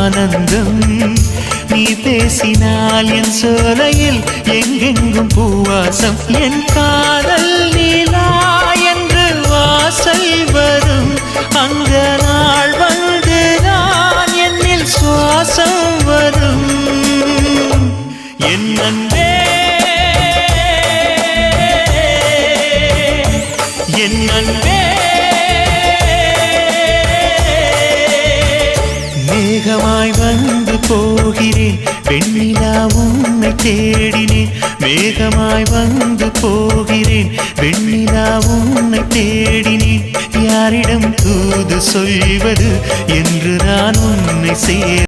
ஆனந்தம். நீ பேசினால் என் சோலையில் எங்கெங்கும் பூவாசம். என் காதல் நீலா என்று வாசல் வரும். அந்த நாள் வந்து நான் என்னில் சுவாசம் வரும். என் அன்பே என் அன்பே. மேகமாய் வந்து போகிறேன் வெண்ணிலா உன்னை தேடினேன். மேகமாய் வந்து போகிறேன் வெண்ணிலா உன்னை தேடினேன். யாரிடம் தூது சொல்வது என்று நான் உன்னை